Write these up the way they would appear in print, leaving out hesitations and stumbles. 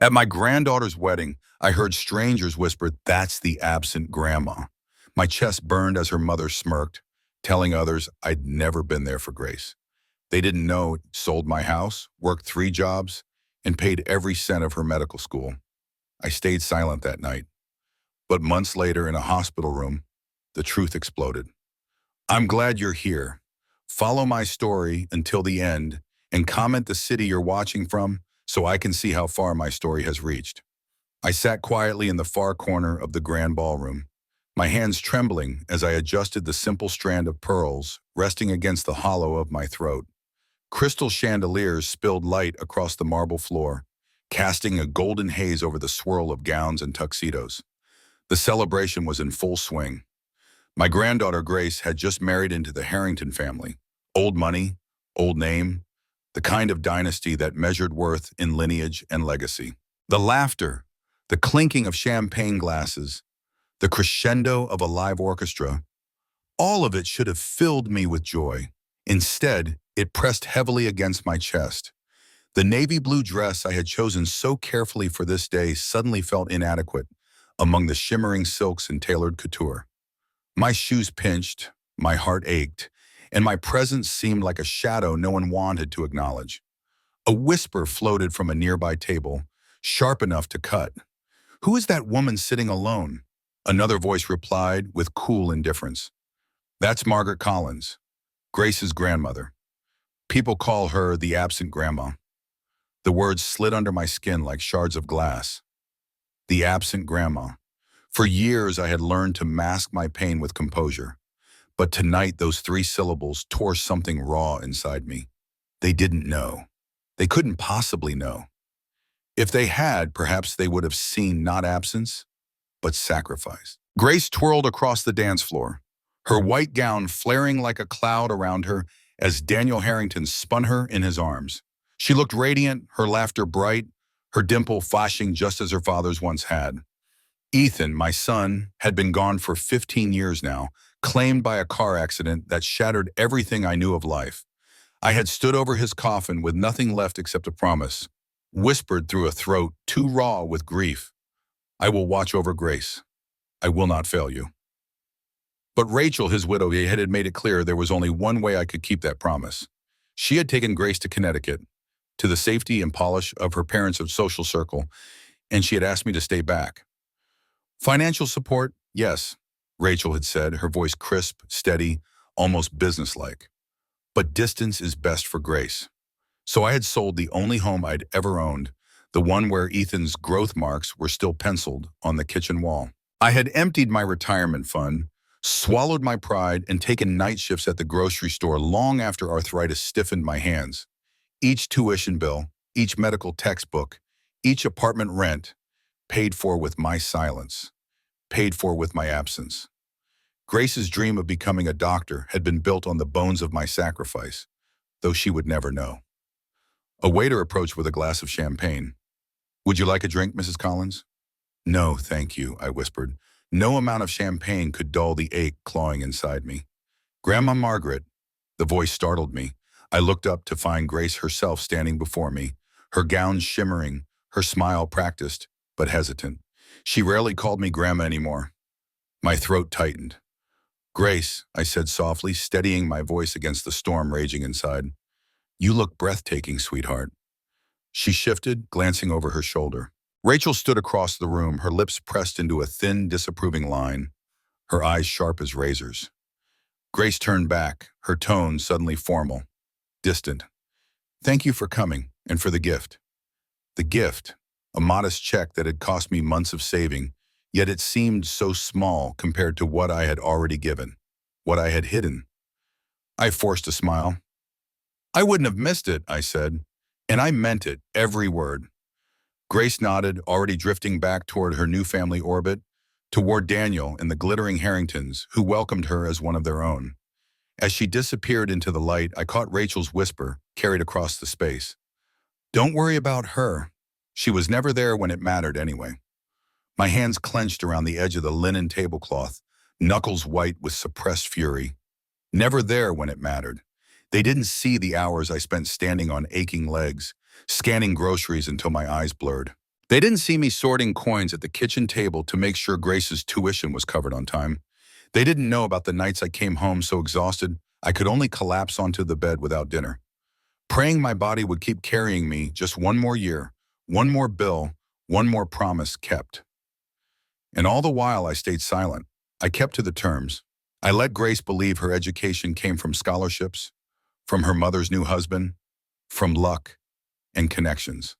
At my granddaughter's wedding, I heard strangers whisper, "That's the absent grandma." My chest burned as her mother smirked, telling others I'd never been there for Grace. They didn't know sold my house, worked 3 jobs, and paid every cent of her medical school. I stayed silent that night. But months later in a hospital room, the truth exploded. I'm glad you're here. Follow my story until the end and comment the city you're watching from so I can see how far my story has reached. I sat quietly in the far corner of the grand ballroom, my hands trembling as I adjusted the simple strand of pearls resting against the hollow of my throat. Crystal chandeliers spilled light across the marble floor, casting a golden haze over the swirl of gowns and tuxedos. The celebration was in full swing. My granddaughter Grace had just married into the Harrington family. Old money, old name, the kind of dynasty that measured worth in lineage and legacy. The laughter, the clinking of champagne glasses, the crescendo of a live orchestra, all of it should have filled me with joy. Instead, it pressed heavily against my chest. The navy blue dress I had chosen so carefully for this day suddenly felt inadequate among the shimmering silks and tailored couture. My shoes pinched, my heart ached, and my presence seemed like a shadow no one wanted to acknowledge. A whisper floated from a nearby table, sharp enough to cut. "Who is that woman sitting alone?" Another voice replied with cool indifference. "That's Margaret Collins, Grace's grandmother. People call her the absent grandma." The words slid under my skin like shards of glass. The absent grandma. For years I had learned to mask my pain with composure. But tonight those 3 syllables tore something raw inside me. They didn't know. They couldn't possibly know. If they had, perhaps they would have seen not absence, but sacrifice. Grace twirled across the dance floor, her white gown flaring like a cloud around her as Daniel Harrington spun her in his arms. She looked radiant, her laughter bright, her dimple flashing just as her father's once had. Ethan, my son, had been gone for 15 years now, claimed by a car accident that shattered everything I knew of life. I had stood over his coffin with nothing left except a promise, whispered through a throat too raw with grief. "I will watch over Grace. I will not fail you." But Rachel, his widow, had made it clear there was only one way I could keep that promise. She had taken Grace to Connecticut, to the safety and polish of her parents' social circle, and she had asked me to stay back. "Financial support, yes," Rachel had said, her voice crisp, steady, almost businesslike. "But distance is best for Grace." So I had sold the only home I'd ever owned, the one where Ethan's growth marks were still penciled on the kitchen wall. I had emptied my retirement fund, swallowed my pride, and taken night shifts at the grocery store long after arthritis stiffened my hands. Each tuition bill, each medical textbook, each apartment rent, paid for with my silence, paid for with my absence. Grace's dream of becoming a doctor had been built on the bones of my sacrifice, though she would never know. A waiter approached with a glass of champagne. "Would you like a drink, Mrs. Collins?" "No, thank you," I whispered. No amount of champagne could dull the ache clawing inside me. "Grandma Margaret," the voice startled me. I looked up to find Grace herself standing before me, her gown shimmering, her smile practiced, but hesitant. She rarely called me Grandma anymore. My throat tightened. "Grace," I said softly, steadying my voice against the storm raging inside. "You look breathtaking, sweetheart." She shifted, glancing over her shoulder. Rachel stood across the room, her lips pressed into a thin, disapproving line, her eyes sharp as razors. Grace turned back, her tone suddenly formal, distant. "Thank you for coming, and for the gift." The gift, a modest check that had cost me months of saving, yet it seemed so small compared to what I had already given, what I had hidden. I forced a smile. "I wouldn't have missed it," I said, and I meant it, every word. Grace nodded, already drifting back toward her new family orbit, toward Daniel and the glittering Harringtons, who welcomed her as one of their own. As she disappeared into the light, I caught Rachel's whisper, carried across the space. "Don't worry about her. She was never there when it mattered anyway." My hands clenched around the edge of the linen tablecloth, knuckles white with suppressed fury. Never there when it mattered. They didn't see the hours I spent standing on aching legs, scanning groceries until my eyes blurred. They didn't see me sorting coins at the kitchen table to make sure Grace's tuition was covered on time. They didn't know about the nights I came home so exhausted I could only collapse onto the bed without dinner, praying my body would keep carrying me just one more year, one more bill, one more promise kept. And all the while I stayed silent. I kept to the terms. I let Grace believe her education came from scholarships, from her mother's new husband, from luck and connections.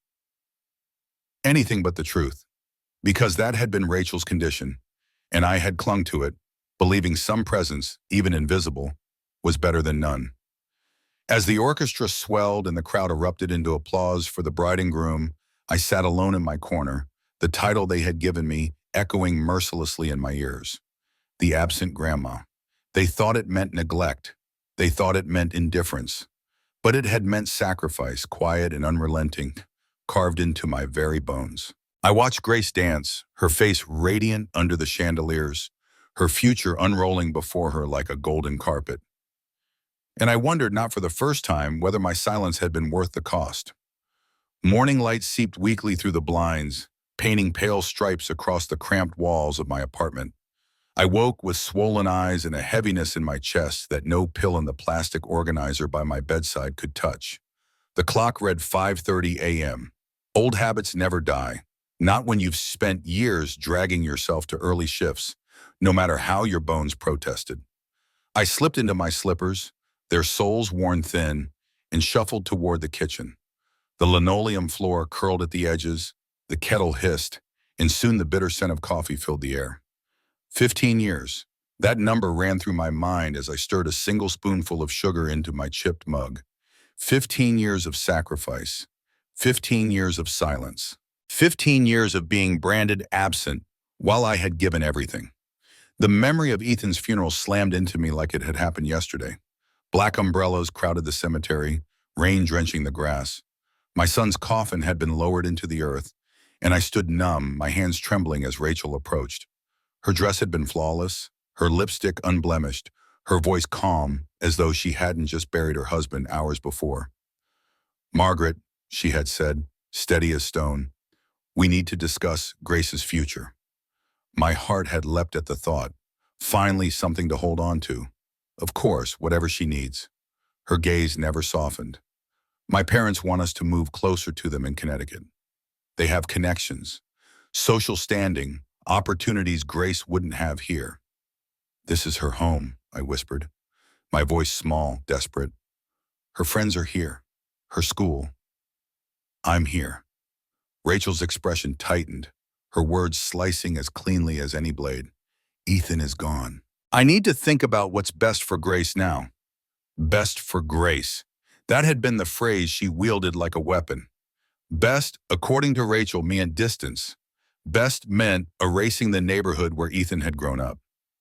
Anything but the truth, because that had been Rachel's condition, and I had clung to it, believing some presence, even invisible, was better than none. As the orchestra swelled and the crowd erupted into applause for the bride and groom, I sat alone in my corner, the title they had given me echoing mercilessly in my ears. The absent grandma. They thought it meant neglect. They thought it meant indifference. But it had meant sacrifice, quiet and unrelenting, carved into my very bones. I watched Grace dance, her face radiant under the chandeliers, her future unrolling before her like a golden carpet. And I wondered, not for the first time, whether my silence had been worth the cost. Morning light seeped weakly through the blinds, painting pale stripes across the cramped walls of my apartment. I woke with swollen eyes and a heaviness in my chest that no pill in the plastic organizer by my bedside could touch. The clock read 5:30 a.m. Old habits never die, not when you've spent years dragging yourself to early shifts, no matter how your bones protested. I slipped into my slippers, their soles worn thin, and shuffled toward the kitchen. The linoleum floor curled at the edges, the kettle hissed, and soon the bitter scent of coffee filled the air. 15 years. That number ran through my mind as I stirred a single spoonful of sugar into my chipped mug. 15 years of sacrifice. 15 years of silence. 15 years of being branded absent while I had given everything. The memory of Ethan's funeral slammed into me like it had happened yesterday. Black umbrellas crowded the cemetery, rain drenching the grass. My son's coffin had been lowered into the earth, and I stood numb, my hands trembling as Rachel approached. Her dress had been flawless, her lipstick unblemished, her voice calm, as though she hadn't just buried her husband hours before. "Margaret," she had said, steady as stone, "we need to discuss Grace's future." My heart had leapt at the thought. Finally, something to hold on to. Of course, whatever she needs. Her gaze never softened. "My parents want us to move closer to them in Connecticut. They have connections, social standing, opportunities Grace wouldn't have here." "This is her home," I whispered, my voice small, desperate. "Her friends are here. Her school. I'm here." Rachel's expression tightened, her words slicing as cleanly as any blade. "Ethan is gone. I need to think about what's best for Grace now." Best for Grace. That had been the phrase she wielded like a weapon. Best, according to Rachel, meant distance. Best meant erasing the neighborhood where Ethan had grown up.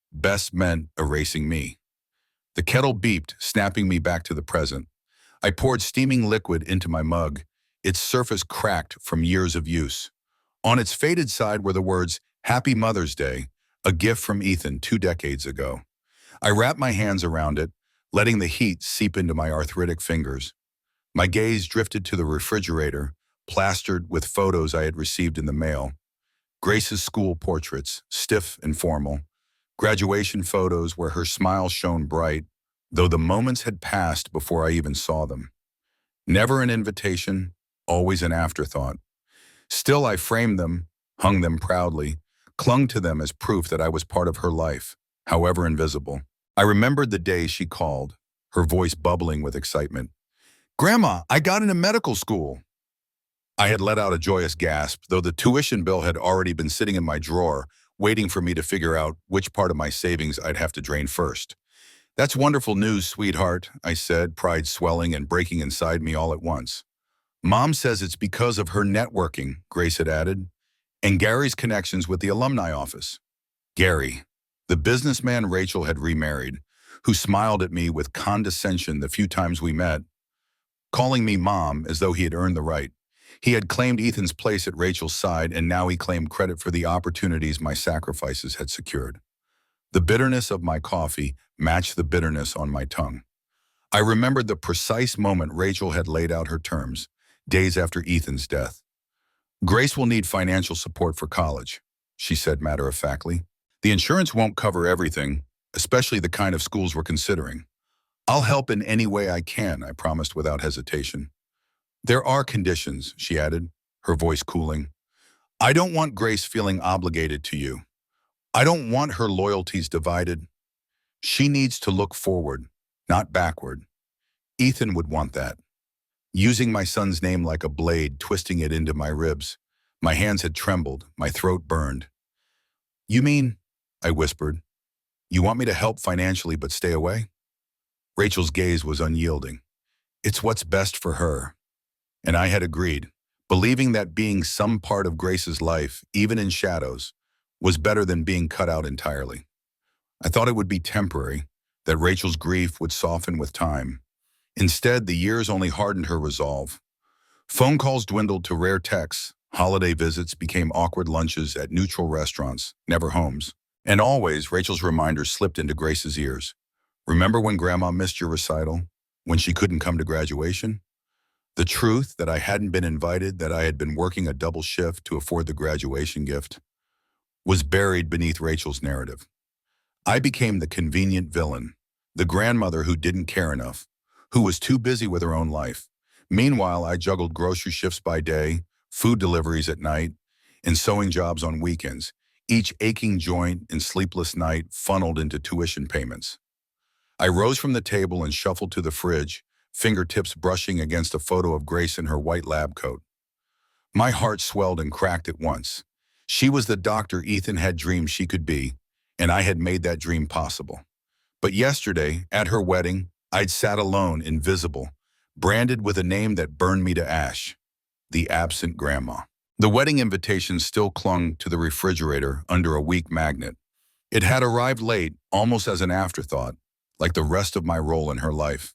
Best meant erasing me. The kettle beeped, snapping me back to the present. I poured steaming liquid into my mug, its surface cracked from years of use. On its faded side were the words, "Happy Mother's Day, a gift from Ethan 2 decades ago." I wrapped my hands around it, letting the heat seep into my arthritic fingers. My gaze drifted to the refrigerator, plastered with photos I had received in the mail. Grace's school portraits, stiff and formal. Graduation photos where her smile shone bright, though the moments had passed before I even saw them. Never an invitation, always an afterthought. Still, I framed them, hung them proudly, clung to them as proof that I was part of her life, however invisible. I remembered the day she called, her voice bubbling with excitement. "Grandma, I got into medical school." I had let out a joyous gasp, though the tuition bill had already been sitting in my drawer, waiting for me to figure out which part of my savings I'd have to drain first. "That's wonderful news, sweetheart," I said, pride swelling and breaking inside me all at once. "Mom says it's because of her networking," Grace had added, "and Gary's connections with the alumni office." Gary, the businessman Rachel had remarried, who smiled at me with condescension the few times we met, calling me Mom as though he had earned the right. He had claimed Ethan's place at Rachel's side, and now he claimed credit for the opportunities my sacrifices had secured. The bitterness of my coffee matched the bitterness on my tongue. I remembered the precise moment Rachel had laid out her terms, days after Ethan's death. Grace will need financial support for college, she said matter-of-factly. The insurance won't cover everything, especially the kind of schools we're considering. I'll help in any way I can, I promised without hesitation. There are conditions, she added, her voice cooling. I don't want Grace feeling obligated to you. I don't want her loyalties divided. She needs to look forward, not backward. Ethan would want that. Using my son's name like a blade, twisting it into my ribs. My hands had trembled, my throat burned. You mean, I whispered, you want me to help financially but stay away? Rachel's gaze was unyielding. It's what's best for her. And I had agreed, believing that being some part of Grace's life, even in shadows, was better than being cut out entirely. I thought it would be temporary, that Rachel's grief would soften with time. Instead, the years only hardened her resolve. Phone calls dwindled to rare texts. Holiday visits became awkward lunches at neutral restaurants, never homes. And always, Rachel's reminders slipped into Grace's ears. Remember when Grandma missed your recital? When she couldn't come to graduation? The truth that I hadn't been invited, that I had been working a double shift to afford the graduation gift, was buried beneath Rachel's narrative. I became the convenient villain, the grandmother who didn't care enough, who was too busy with her own life. Meanwhile, I juggled grocery shifts by day, food deliveries at night, and sewing jobs on weekends, each aching joint and sleepless night funneled into tuition payments. I rose from the table and shuffled to the fridge, fingertips brushing against a photo of Grace in her white lab coat. My heart swelled and cracked at once. She was the doctor Ethan had dreamed she could be, and I had made that dream possible. But yesterday, at her wedding, I'd sat alone, invisible, branded with a name that burned me to ash, the absent grandma. The wedding invitation still clung to the refrigerator under a weak magnet. It had arrived late, almost as an afterthought, like the rest of my role in her life.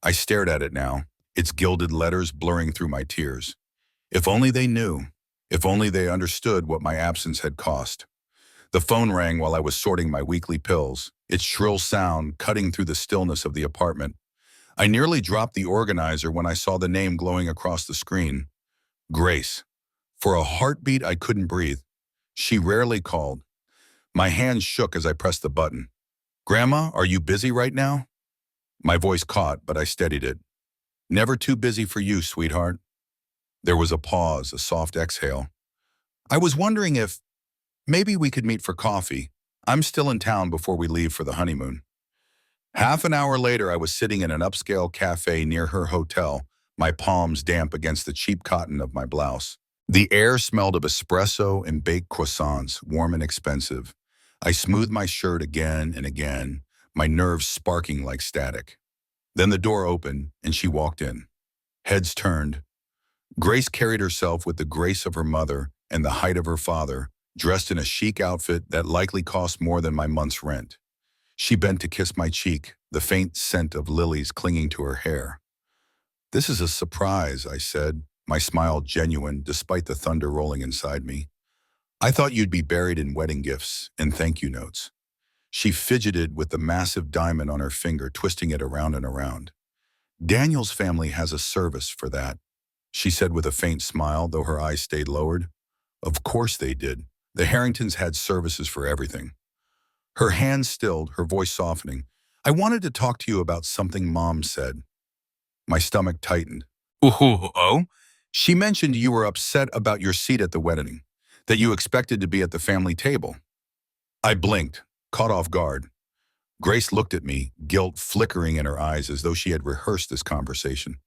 I stared at it now, its gilded letters blurring through my tears. If only they knew, if only they understood what my absence had cost. The phone rang while I was sorting my weekly pills, its shrill sound cutting through the stillness of the apartment. I nearly dropped the organizer when I saw the name glowing across the screen. Grace. For a heartbeat, I couldn't breathe. She rarely called. My hands shook as I pressed the button. Grandma, are you busy right now? My voice caught, but I steadied it. Never too busy for you, sweetheart. There was a pause, a soft exhale. I was wondering if maybe we could meet for coffee. I'm still in town before we leave for the honeymoon. Half an hour later, I was sitting in an upscale cafe near her hotel, my palms damp against the cheap cotton of my blouse. The air smelled of espresso and baked croissants, warm and expensive. I smoothed my shirt again and again, my nerves sparking like static. Then the door opened, and she walked in. Heads turned. Grace carried herself with the grace of her mother and the height of her father, dressed in a chic outfit that likely cost more than my month's rent. She bent to kiss my cheek, the faint scent of lilies clinging to her hair. This is a surprise, I said, my smile genuine despite the thunder rolling inside me. I thought you'd be buried in wedding gifts and thank you notes. She fidgeted with the massive diamond on her finger, twisting it around and around. Daniel's family has a service for that, she said with a faint smile, though her eyes stayed lowered. Of course they did. The Harringtons had services for everything. Her hands stilled, her voice softening. I wanted to talk to you about something Mom said. My stomach tightened. Oh? She mentioned you were upset about your seat at the wedding, that you expected to be at the family table. I blinked, caught off guard. Grace looked at me, guilt flickering in her eyes as though she had rehearsed this conversation.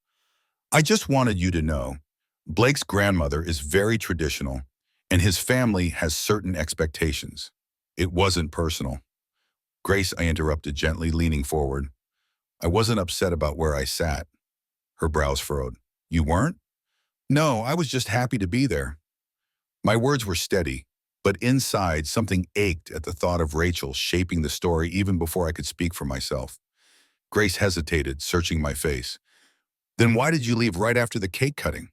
I just wanted you to know, Blake's grandmother is very traditional, and his family has certain expectations. It wasn't personal. Grace, I interrupted gently, leaning forward. I wasn't upset about where I sat. Her brows furrowed. You weren't? No, I was just happy to be there. My words were steady, but inside something ached at the thought of Rachel shaping the story even before I could speak for myself. Grace hesitated, searching my face. Then why did you leave right after the cake cutting?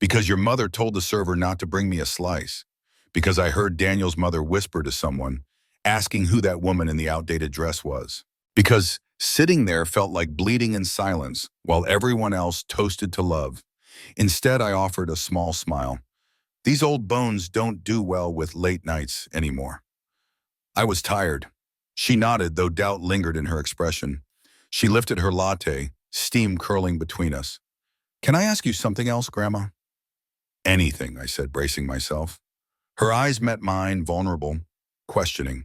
Because your mother told the server not to bring me a slice. Because I heard Daniel's mother whisper to someone, asking who that woman in the outdated dress was. Because sitting there felt like bleeding in silence while everyone else toasted to love. Instead, I offered a small smile. These old bones don't do well with late nights anymore. I was tired. She nodded, though doubt lingered in her expression. She lifted her latte, steam curling between us. Can I ask you something else, Grandma? Anything, I said, bracing myself. Her eyes met mine, vulnerable, questioning.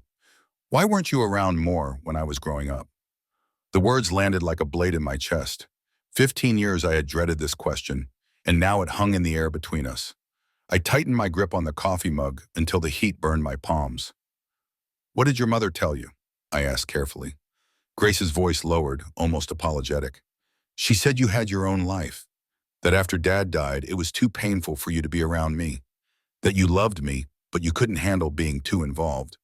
Why weren't you around more when I was growing up? The words landed like a blade in my chest. 15 years I had dreaded this question, and now it hung in the air between us. I tightened my grip on the coffee mug until the heat burned my palms. What did your mother tell you? I asked carefully. Grace's voice lowered, almost apologetic. She said you had your own life, that after Dad died, it was too painful for you to be around me, that you loved me, but you couldn't handle being too involved.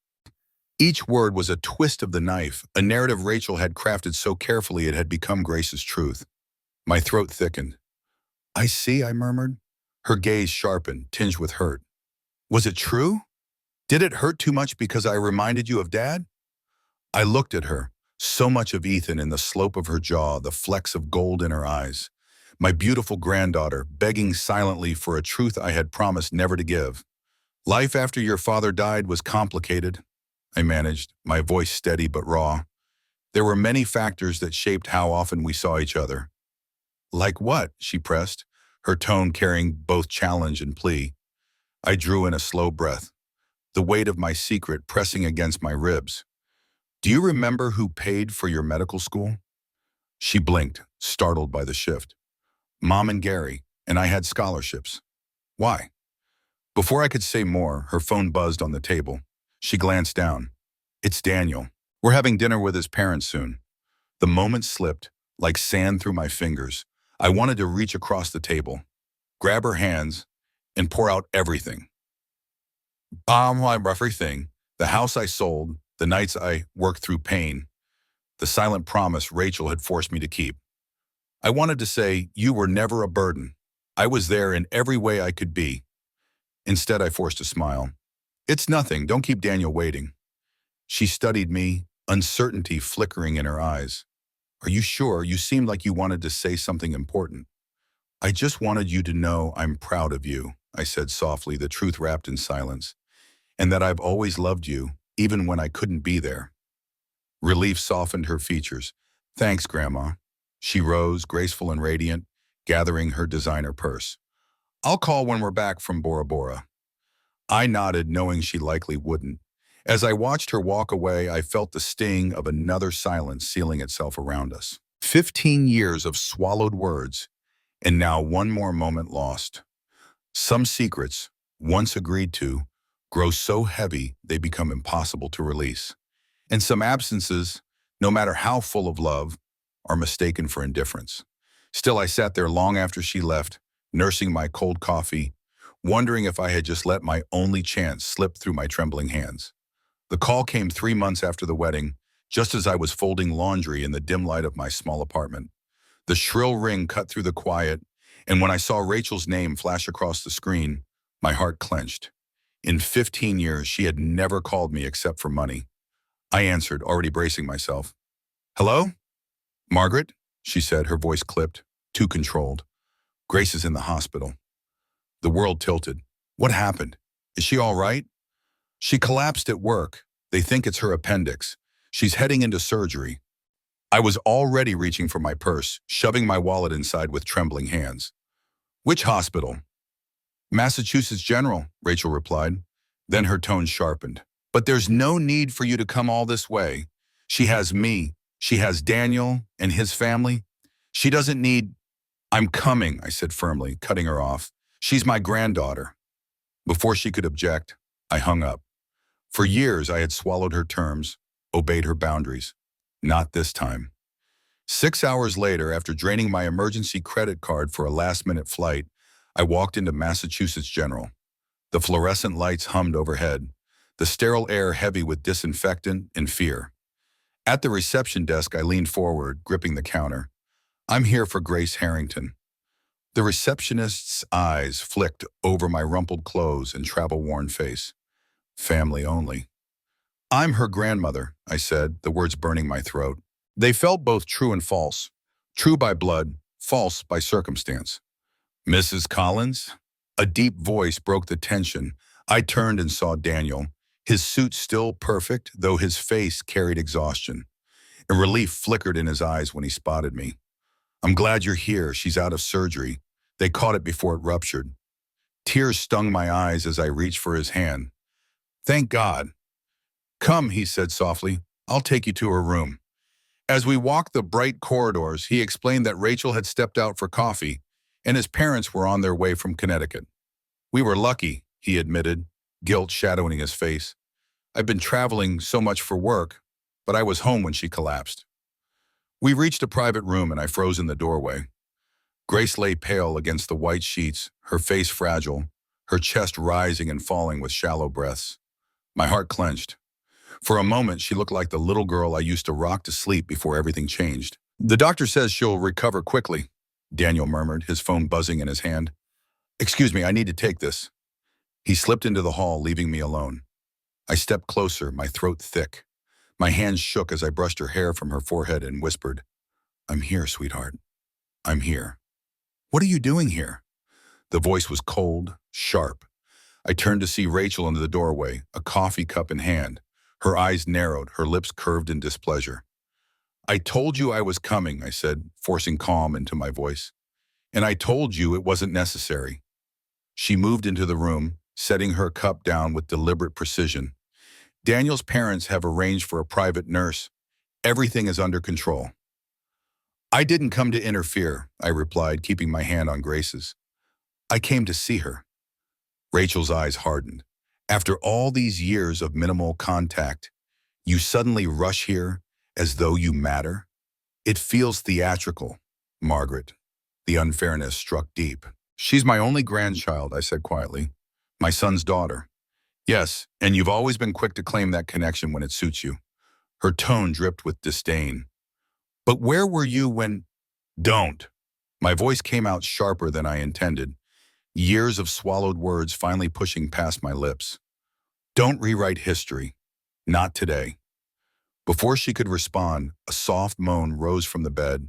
Each word was a twist of the knife, a narrative Rachel had crafted so carefully it had become Grace's truth. My throat thickened. I see, I murmured. Her gaze sharpened, tinged with hurt. Was it true? Did it hurt too much because I reminded you of Dad? I looked at her, so much of Ethan in the slope of her jaw, the flecks of gold in her eyes. My beautiful granddaughter, begging silently for a truth I had promised never to give. Life after your father died was complicated, I managed, my voice steady but raw. There were many factors that shaped how often we saw each other. Like what? She pressed, her tone carrying both challenge and plea. I drew in a slow breath, the weight of my secret pressing against my ribs. Do you remember who paid for your medical school? She blinked, startled by the shift. Mom and Gary, and I had scholarships. Why? Before I could say more, her phone buzzed on the table. She glanced down. It's Daniel. We're having dinner with his parents soon. The moment slipped, like sand through my fingers. I wanted to reach across the table, grab her hands, and pour out everything. Everything. The house I sold, the nights I worked through pain, the silent promise Rachel had forced me to keep. I wanted to say, you were never a burden. I was there in every way I could be. Instead, I forced a smile. It's nothing, don't keep Daniel waiting. She studied me, uncertainty flickering in her eyes. Are you sure? You seemed like you wanted to say something important. I just wanted you to know I'm proud of you, I said softly, the truth wrapped in silence, and that I've always loved you, even when I couldn't be there. Relief softened her features. Thanks, Grandma. She rose, graceful and radiant, gathering her designer purse. I'll call when we're back from Bora Bora. I nodded, knowing she likely wouldn't. As I watched her walk away, I felt the sting of another silence sealing itself around us. 15 years of swallowed words, and now one more moment lost. Some secrets, once agreed to, grow so heavy they become impossible to release. And some absences, no matter how full of love, are mistaken for indifference. Still, I sat there long after she left, nursing my cold coffee, wondering if I had just let my only chance slip through my trembling hands. The call came 3 months after the wedding, just as I was folding laundry in the dim light of my small apartment. The shrill ring cut through the quiet, and when I saw Rachel's name flash across the screen, my heart clenched. In 15 years, she had never called me except for money. I answered, already bracing myself. Hello? Margaret? She said, her voice clipped, too controlled. Grace is in the hospital. The world tilted. What happened? Is she all right? She collapsed at work. They think it's her appendix. She's heading into surgery. I was already reaching for my purse, shoving my wallet inside with trembling hands. Which hospital? Massachusetts General, Rachel replied. Then her tone sharpened. But there's no need for you to come all this way. She has me. She has Daniel and his family. She doesn't need... I'm coming, I said firmly, cutting her off. She's my granddaughter. Before she could object, I hung up. For years, I had swallowed her terms, obeyed her boundaries. Not this time. 6 hours later, after draining my emergency credit card for a last-minute flight, I walked into Massachusetts General. The fluorescent lights hummed overhead, the sterile air heavy with disinfectant and fear. At the reception desk, I leaned forward, gripping the counter. I'm here for Grace Harrington. The receptionist's eyes flicked over my rumpled clothes and travel-worn face. Family only. I'm her grandmother, I said, the words burning my throat. They felt both true and false. True by blood, false by circumstance. Mrs. Collins? A deep voice broke the tension. I turned and saw Daniel, his suit still perfect, though his face carried exhaustion. A relief flickered in his eyes when he spotted me. "I'm glad you're here. She's out of surgery. They caught it before it ruptured." Tears stung my eyes as I reached for his hand. "Thank God." "Come," he said softly. "I'll take you to her room." As we walked the bright corridors, he explained that Rachel had stepped out for coffee, and his parents were on their way from Connecticut. "We were lucky," he admitted, guilt shadowing his face. "I've been traveling so much for work, but I was home when she collapsed." We reached a private room and I froze in the doorway. Grace lay pale against the white sheets, her face fragile, her chest rising and falling with shallow breaths. My heart clenched. For a moment, she looked like the little girl I used to rock to sleep before everything changed. "The doctor says she'll recover quickly," Daniel murmured, his phone buzzing in his hand. "Excuse me, I need to take this." He slipped into the hall, leaving me alone. I stepped closer, my throat thick. My hands shook as I brushed her hair from her forehead and whispered, "I'm here, sweetheart. I'm here." "What are you doing here?" The voice was cold, sharp. I turned to see Rachel in the doorway, a coffee cup in hand. Her eyes narrowed, her lips curved in displeasure. "I told you I was coming," I said, forcing calm into my voice. "And I told you it wasn't necessary." She moved into the room, setting her cup down with deliberate precision. "Daniel's parents have arranged for a private nurse. Everything is under control." "I didn't come to interfere," I replied, keeping my hand on Grace's. "I came to see her." Rachel's eyes hardened. "After all these years of minimal contact, you suddenly rush here as though you matter? It feels theatrical, Margaret." The unfairness struck deep. "She's my only grandchild," I said quietly. "My son's daughter." "Yes, and you've always been quick to claim that connection when it suits you." Her tone dripped with disdain. "But where were you when—" "Don't." My voice came out sharper than I intended, years of swallowed words finally pushing past my lips. "Don't rewrite history. Not today." Before she could respond, a soft moan rose from the bed.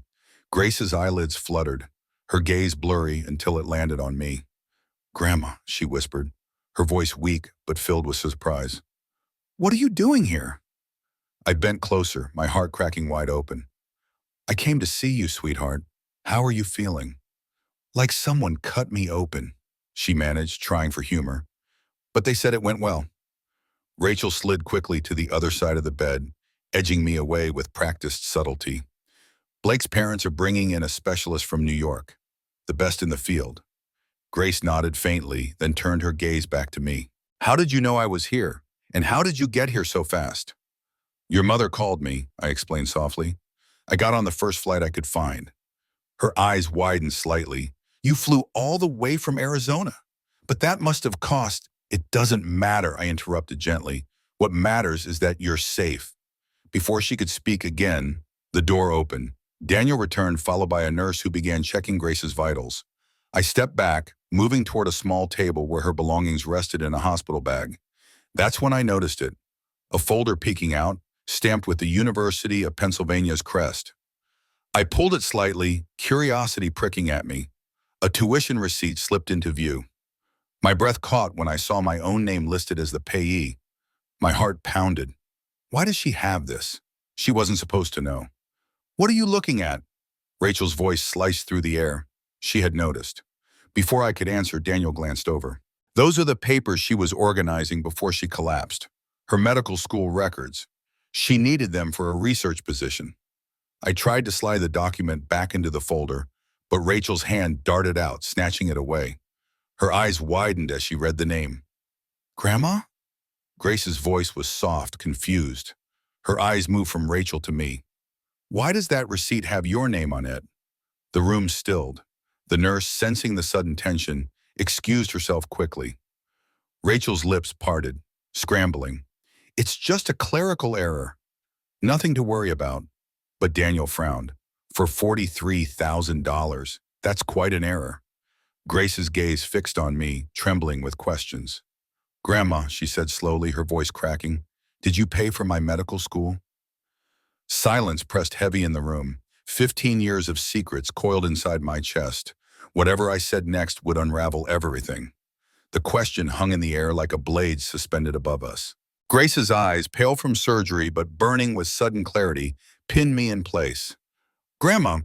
Grace's eyelids fluttered, her gaze blurry until it landed on me. "Grandma," she whispered, her voice weak but filled with surprise. "What are you doing here?" I bent closer, my heart cracking wide open. "I came to see you, sweetheart. How are you feeling?" "Like someone cut me open," she managed, trying for humor. "But they said it went well." Rachel slid quickly to the other side of the bed, edging me away with practiced subtlety. "Blake's parents are bringing in a specialist from New York, the best in the field." Grace nodded faintly, then turned her gaze back to me. "How did you know I was here? And how did you get here so fast?" "Your mother called me," I explained softly. "I got on the first flight I could find." Her eyes widened slightly. "You flew all the way from Arizona? But that must have cost—" "It doesn't matter," I interrupted gently. "What matters is that you're safe." Before she could speak again, the door opened. Daniel returned, followed by a nurse who began checking Grace's vitals. I stepped back, moving toward a small table where her belongings rested in a hospital bag. That's when I noticed it. A folder peeking out, stamped with the University of Pennsylvania's crest. I pulled it slightly, curiosity pricking at me. A tuition receipt slipped into view. My breath caught when I saw my own name listed as the payee. My heart pounded. Why does she have this? She wasn't supposed to know. "What are you looking at?" Rachel's voice sliced through the air. She had noticed. Before I could answer, Daniel glanced over. "Those are the papers she was organizing before she collapsed. Her medical school records. She needed them for a research position." I tried to slide the document back into the folder, but Rachel's hand darted out, snatching it away. Her eyes widened as she read the name. "Grandma?" Grace's voice was soft, confused. Her eyes moved from Rachel to me. "Why does that receipt have your name on it?" The room stilled. The nurse, sensing the sudden tension, excused herself quickly. Rachel's lips parted, scrambling. "It's just a clerical error. Nothing to worry about." But Daniel frowned. "For $43,000, that's quite an error." Grace's gaze fixed on me, trembling with questions. "Grandma," she said slowly, her voice cracking, "did you pay for my medical school?" Silence pressed heavy in the room. 15 years of secrets coiled inside my chest. Whatever I said next would unravel everything. The question hung in the air like a blade suspended above us. Grace's eyes, pale from surgery but burning with sudden clarity, pinned me in place. Grandma,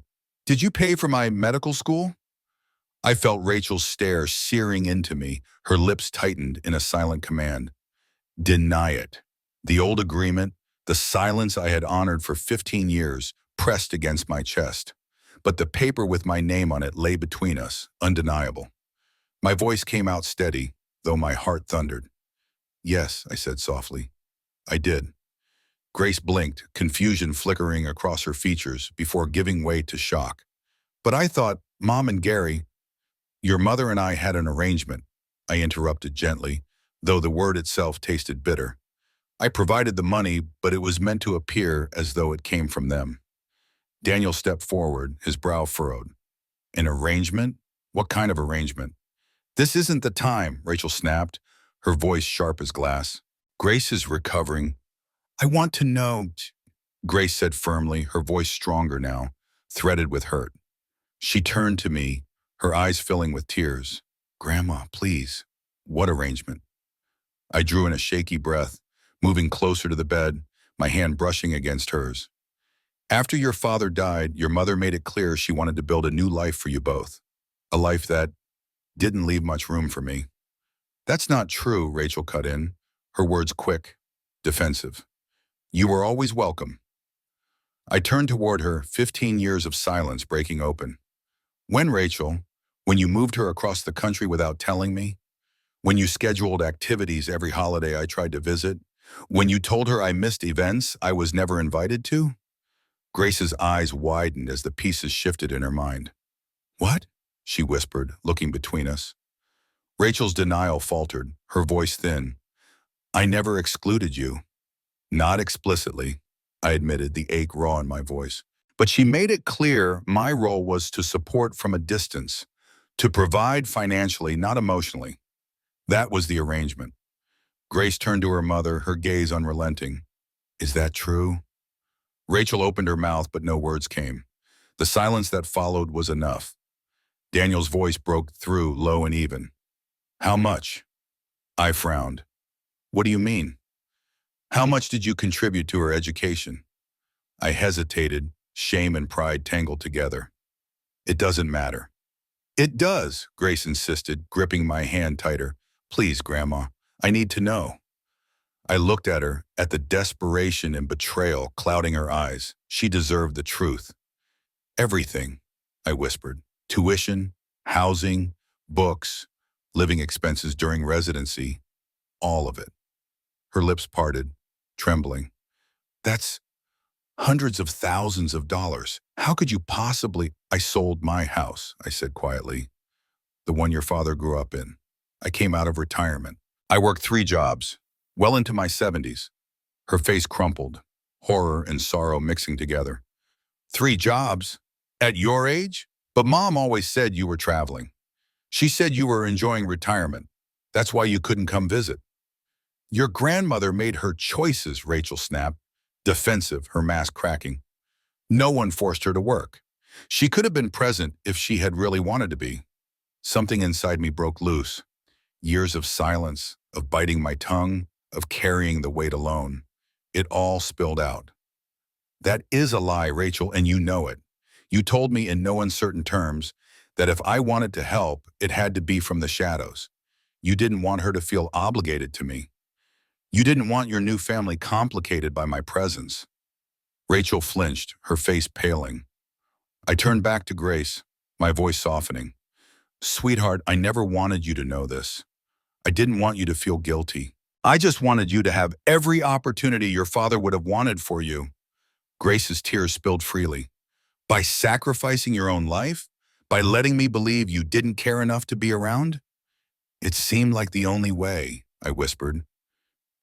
did you pay for my medical school? I felt Rachel's stare searing into me, her lips tightened in a silent command. Deny it. The old agreement, the silence I had honored for 15 years, pressed against my chest. But the paper with my name on it lay between us, undeniable. My voice came out steady, though my heart thundered. Yes, I said softly. I did. Grace blinked, confusion flickering across her features before giving way to shock. But I thought, Mom and Gary, your mother and I had an arrangement, I interrupted gently, though the word itself tasted bitter. I provided the money, but it was meant to appear as though it came from them. Daniel stepped forward, his brow furrowed. An arrangement? What kind of arrangement? This isn't the time, Rachel snapped, her voice sharp as glass. Grace is recovering. I want to know, Grace said firmly, her voice stronger now, threaded with hurt. She turned to me, her eyes filling with tears. Grandma, please. What arrangement? I drew in a shaky breath, moving closer to the bed, my hand brushing against hers. After your father died, your mother made it clear she wanted to build a new life for you both. A life that didn't leave much room for me. That's not true, Rachel cut in, her words quick, defensive. You were always welcome. I turned toward her, 15 years of silence breaking open. When, Rachel? When you moved her across the country without telling me? When you scheduled activities every holiday I tried to visit? When you told her I missed events I was never invited to? Grace's eyes widened as the pieces shifted in her mind. What? She whispered, looking between us. Rachel's denial faltered, her voice thin. I never excluded you. Not explicitly, I admitted, the ache raw in my voice. But she made it clear my role was to support from a distance, to provide financially, not emotionally. That was the arrangement. Grace turned to her mother, her gaze unrelenting. Is that true? Rachel opened her mouth, but no words came. The silence that followed was enough. Daniel's voice broke through, low and even. How much? I frowned. What do you mean? How much did you contribute to her education? I hesitated, shame and pride tangled together. It doesn't matter. It does, Grace insisted, gripping my hand tighter. Please, Grandma, I need to know. I looked at her, at the desperation and betrayal clouding her eyes. She deserved the truth. Everything, I whispered. Tuition, housing, books, living expenses during residency, all of it. Her lips parted, trembling. That's hundreds of thousands of dollars. How could you possibly? I sold my house, I said quietly. The one your father grew up in. I came out of retirement. I worked 3 jobs, well into my 70s. Her face crumpled, horror and sorrow mixing together. 3 jobs? At your age? But Mom always said you were traveling. She said you were enjoying retirement. That's why you couldn't come visit. Your grandmother made her choices, Rachel snapped, defensive, her mask cracking. No one forced her to work. She could have been present if she had really wanted to be. Something inside me broke loose. Years of silence, of biting my tongue, of carrying the weight alone. It all spilled out. That is a lie, Rachel, and you know it. You told me in no uncertain terms that if I wanted to help, it had to be from the shadows. You didn't want her to feel obligated to me. You didn't want your new family complicated by my presence. Rachel flinched, her face paling. I turned back to Grace, my voice softening. Sweetheart, I never wanted you to know this. I didn't want you to feel guilty. I just wanted you to have every opportunity your father would have wanted for you. Grace's tears spilled freely. By sacrificing your own life? By letting me believe you didn't care enough to be around? It seemed like the only way, I whispered.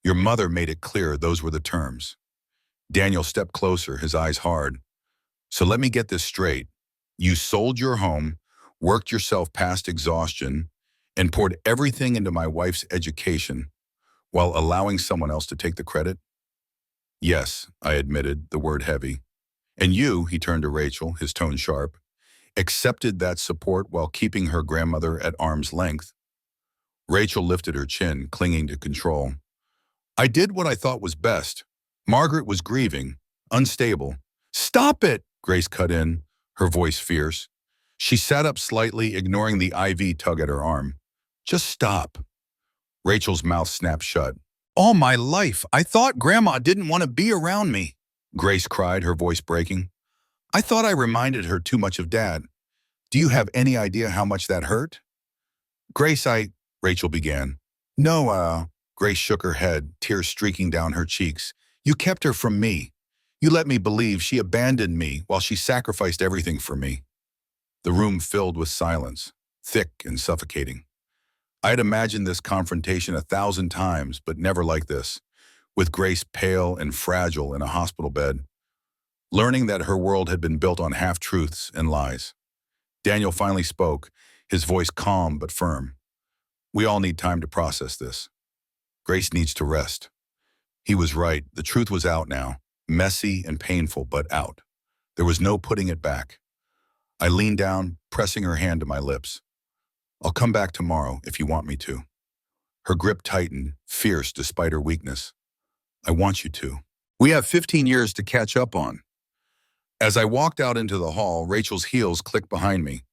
Your mother made it clear those were the terms. Daniel stepped closer, his eyes hard. So let me get this straight. You sold your home, worked yourself past exhaustion, and poured everything into my wife's education while allowing someone else to take the credit? Yes, I admitted, the word heavy. And you, he turned to Rachel, his tone sharp, accepted that support while keeping her grandmother at arm's length. Rachel lifted her chin, clinging to control. I did what I thought was best. Margaret was grieving, unstable. Stop it, Grace cut in, her voice fierce. She sat up slightly, ignoring the IV tug at her arm. Just stop. Rachel's mouth snapped shut. All my life, I thought Grandma didn't want to be around me, Grace cried, her voice breaking. I thought I reminded her too much of Dad. Do you have any idea how much that hurt? Grace, Rachel began. No, Grace shook her head, tears streaking down her cheeks. You kept her from me. You let me believe she abandoned me while she sacrificed everything for me. The room filled with silence, thick and suffocating. I had imagined this confrontation 1,000 times, but never like this, with Grace pale and fragile in a hospital bed, learning that her world had been built on half-truths and lies. Daniel finally spoke, his voice calm but firm. We all need time to process this. Grace needs to rest. He was right. The truth was out now, messy and painful, but out. There was no putting it back. I leaned down, pressing her hand to my lips. I'll come back tomorrow if you want me to. Her grip tightened, fierce despite her weakness. I want you to. We have 15 years to catch up on. As I walked out into the hall, Rachel's heels clicked behind me.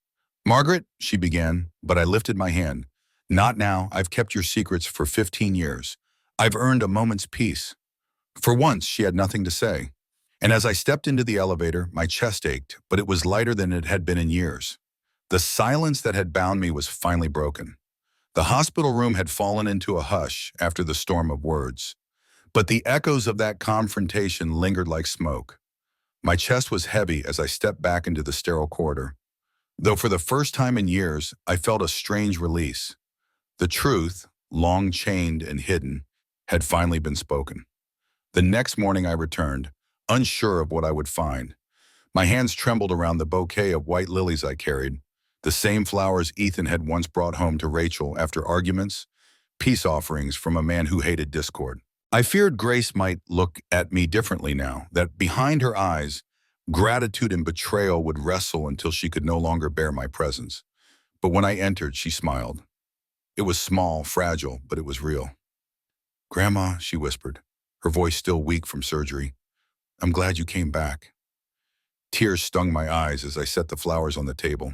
Margaret, she began, but I lifted my hand. Not now. I've kept your secrets for 15 years. I've earned a moment's peace. For once, she had nothing to say. And as I stepped into the elevator, my chest ached, but it was lighter than it had been in years. The silence that had bound me was finally broken. The hospital room had fallen into a hush after the storm of words. But the echoes of that confrontation lingered like smoke. My chest was heavy as I stepped back into the sterile corridor. Though for the first time in years, I felt a strange release. The truth, long chained and hidden, had finally been spoken. The next morning I returned, unsure of what I would find. My hands trembled around the bouquet of white lilies I carried, the same flowers Ethan had once brought home to Rachel after arguments, peace offerings from a man who hated discord. I feared Grace might look at me differently now, that behind her eyes, gratitude and betrayal would wrestle until she could no longer bear my presence. But when I entered, she smiled. It was small, fragile, but it was real. Grandma, she whispered, her voice still weak from surgery. I'm glad you came back. Tears stung my eyes as I set the flowers on the table.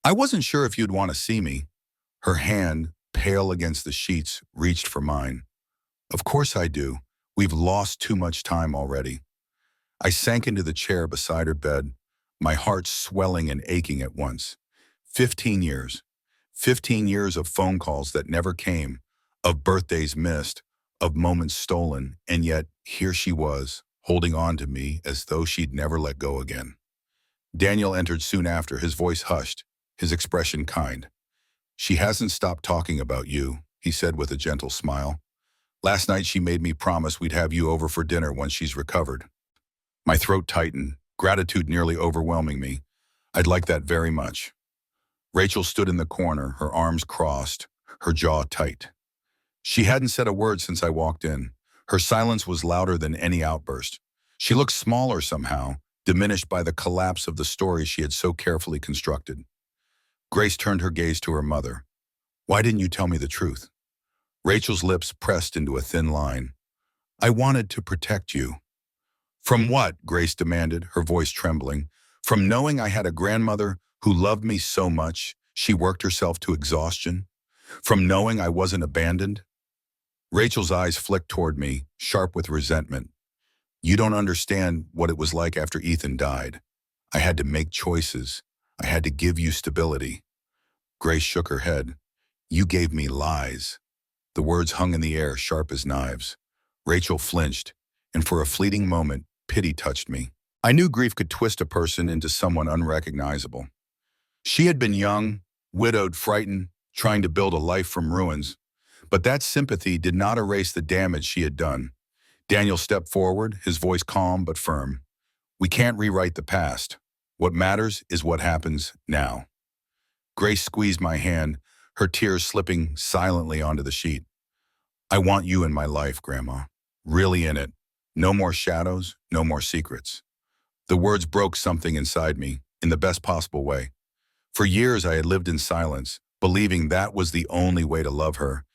I wasn't sure if you'd want to see me. Her hand, pale against the sheets, reached for mine. Of course I do. We've lost too much time already. I sank into the chair beside her bed, my heart swelling and aching at once. 15 years. 15 years of phone calls that never came, of birthdays missed, of moments stolen, and yet here she was, holding on to me as though she'd never let go again. Daniel entered soon after, his voice hushed, his expression kind. She hasn't stopped talking about you, he said with a gentle smile. Last night she made me promise we'd have you over for dinner once she's recovered. My throat tightened, gratitude nearly overwhelming me. I'd like that very much. Rachel stood in the corner, her arms crossed, her jaw tight. She hadn't said a word since I walked in. Her silence was louder than any outburst. She looked smaller somehow, diminished by the collapse of the story she had so carefully constructed. Grace turned her gaze to her mother. Why didn't you tell me the truth? Rachel's lips pressed into a thin line. I wanted to protect you. From what? Grace demanded, her voice trembling. From knowing I had a grandmother who loved me so much, she worked herself to exhaustion? From knowing I wasn't abandoned? Rachel's eyes flicked toward me, sharp with resentment. You don't understand what it was like after Ethan died. I had to make choices. I had to give you stability. Grace shook her head. You gave me lies. The words hung in the air, sharp as knives. Rachel flinched, and for a fleeting moment, pity touched me. I knew grief could twist a person into someone unrecognizable. She had been young, widowed, frightened, trying to build a life from ruins. But that sympathy did not erase the damage she had done. Daniel stepped forward, his voice calm but firm. We can't rewrite the past. What matters is what happens now. Grace squeezed my hand, her tears slipping silently onto the sheet. I want you in my life, Grandma. Really in it. No more shadows, no more secrets. The words broke something inside me, in the best possible way. For years I had lived in silence, believing that was the only way to love her,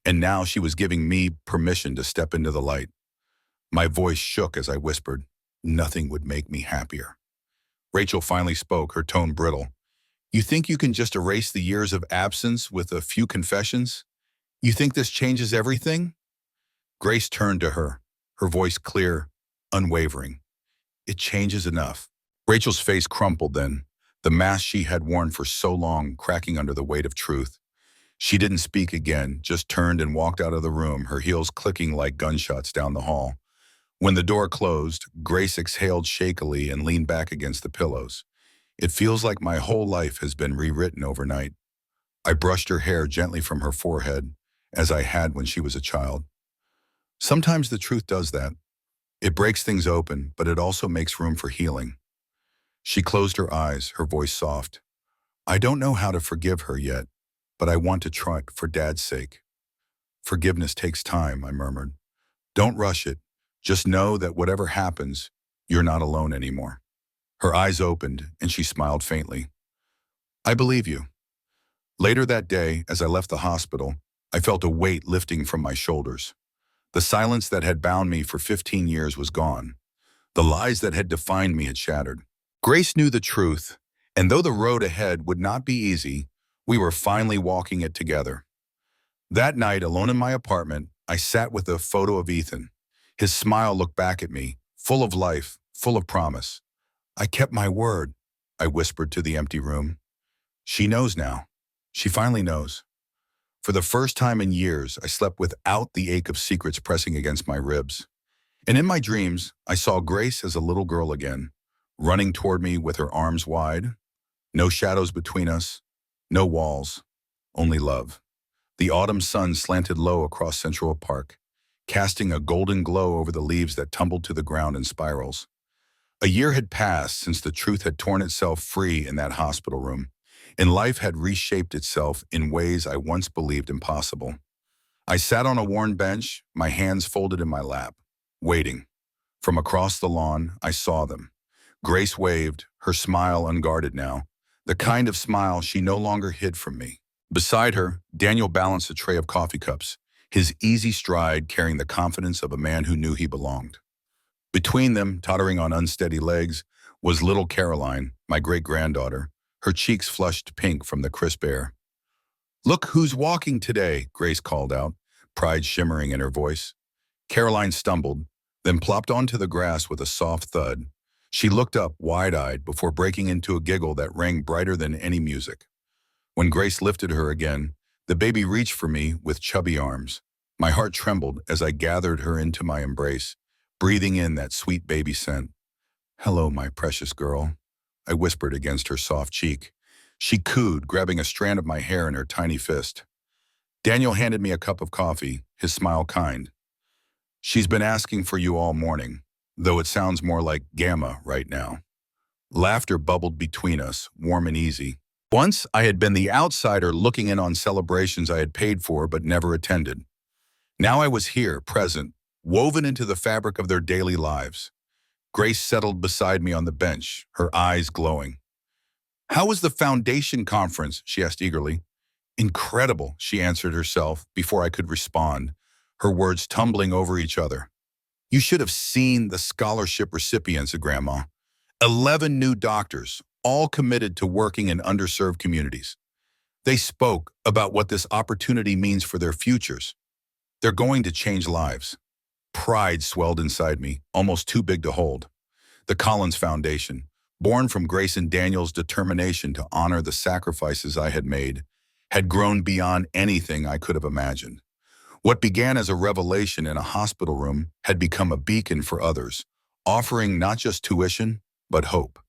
and now she was giving me permission to step into the light. My voice shook as I whispered, "Nothing would make me happier." Rachel finally spoke, her tone brittle. "You think you can just erase the years of absence with a few confessions? You think this changes everything?" Grace turned to her, her voice clear, unwavering. "It changes enough." Rachel's face crumpled then, the mask she had worn for so long cracking under the weight of truth. She didn't speak again, just turned and walked out of the room, her heels clicking like gunshots down the hall. When the door closed, Grace exhaled shakily and leaned back against the pillows. "It feels like my whole life has been rewritten overnight." I brushed her hair gently from her forehead, as I had when she was a child. Sometimes the truth does that. It breaks things open, but it also makes room for healing. She closed her eyes, her voice soft. "I don't know how to forgive her yet, but I want to try for Dad's sake." "Forgiveness takes time," I murmured. "Don't rush it. Just know that whatever happens, you're not alone anymore." Her eyes opened, and she smiled faintly. "I believe you." Later that day, as I left the hospital, I felt a weight lifting from my shoulders. The silence that had bound me for 15 years was gone. The lies that had defined me had shattered. Grace knew the truth, and though the road ahead would not be easy, we were finally walking it together. That night, alone in my apartment, I sat with a photo of Ethan. His smile looked back at me, full of life, full of promise. "I kept my word," I whispered to the empty room. "She knows now. She finally knows." For the first time in years, I slept without the ache of secrets pressing against my ribs. And in my dreams, I saw Grace as a little girl again, running toward me with her arms wide. No shadows between us, no walls, only love. The autumn sun slanted low across Central Park, casting a golden glow over the leaves that tumbled to the ground in spirals. A year had passed since the truth had torn itself free in that hospital room, and life had reshaped itself in ways I once believed impossible. I sat on a worn bench, my hands folded in my lap, waiting. From across the lawn, I saw them. Grace waved, her smile unguarded now, the kind of smile she no longer hid from me. Beside her, Daniel balanced a tray of coffee cups, his easy stride carrying the confidence of a man who knew he belonged. Between them, tottering on unsteady legs, was little Caroline, my great-granddaughter, her cheeks flushed pink from the crisp air. "Look who's walking today," Grace called out, pride shimmering in her voice. Caroline stumbled, then plopped onto the grass with a soft thud. She looked up, wide-eyed, before breaking into a giggle that rang brighter than any music. When Grace lifted her again, the baby reached for me with chubby arms. My heart trembled as I gathered her into my embrace, breathing in that sweet baby scent. "Hello, my precious girl," I whispered against her soft cheek. She cooed, grabbing a strand of my hair in her tiny fist. Daniel handed me a cup of coffee, his smile kind. "She's been asking for you all morning, though it sounds more like Gamma right now." Laughter bubbled between us, warm and easy. Once I had been the outsider looking in on celebrations I had paid for but never attended. Now I was here, present, woven into the fabric of their daily lives. Grace settled beside me on the bench, her eyes glowing. "How was the foundation conference?" she asked eagerly. "Incredible," she answered herself before I could respond, her words tumbling over each other. "You should have seen the scholarship recipients, Grandma. 11 new doctors, all committed to working in underserved communities. They spoke about what this opportunity means for their futures. They're going to change lives." Pride swelled inside me, almost too big to hold. The Collins Foundation, born from Grace and Daniel's determination to honor the sacrifices I had made, had grown beyond anything I could have imagined. What began as a revelation in a hospital room had become a beacon for others, offering not just tuition, but hope.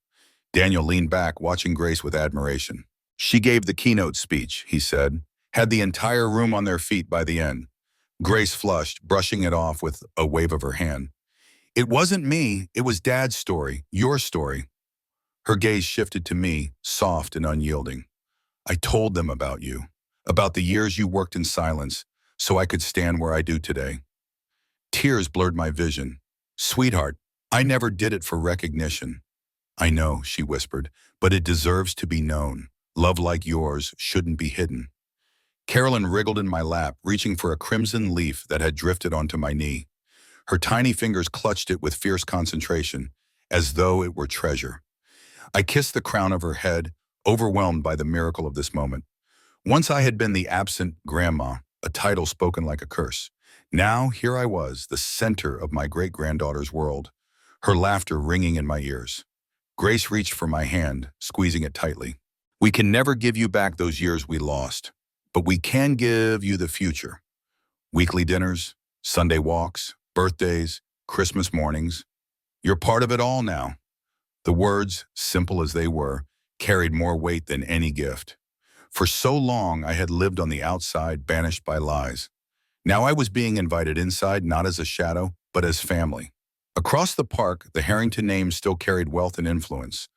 Daniel leaned back, watching Grace with admiration. "She gave the keynote speech," he said, "had the entire room on their feet by the end." Grace flushed, brushing it off with a wave of her hand. "It wasn't me, it was Dad's story, your story." Her gaze shifted to me, soft and unyielding. "I told them about you, about the years you worked in silence, so I could stand where I do today." Tears blurred my vision. "Sweetheart, I never did it for recognition." "I know," she whispered, "but it deserves to be known. Love like yours shouldn't be hidden. Carolyn wriggled in my lap, reaching for a crimson leaf that had drifted onto my knee. Her tiny fingers clutched it with fierce concentration, as though it were treasure. I kissed the crown of her head, overwhelmed by the miracle of this moment. Once I had been the absent grandma, a title spoken like a curse. Now here I was, the center of my great-granddaughter's world, her laughter ringing in my ears. Grace reached for my hand, squeezing it tightly. We can never give you back those years we lost, but we can give you the future. Weekly dinners, Sunday walks, birthdays, Christmas mornings. You're part of it all now. The words, simple as they were, carried more weight than any gift. For so long, I had lived on the outside, banished by lies. Now I was being invited inside, not as a shadow, but as family. Across the park, the Harrington name still carried wealth and influence,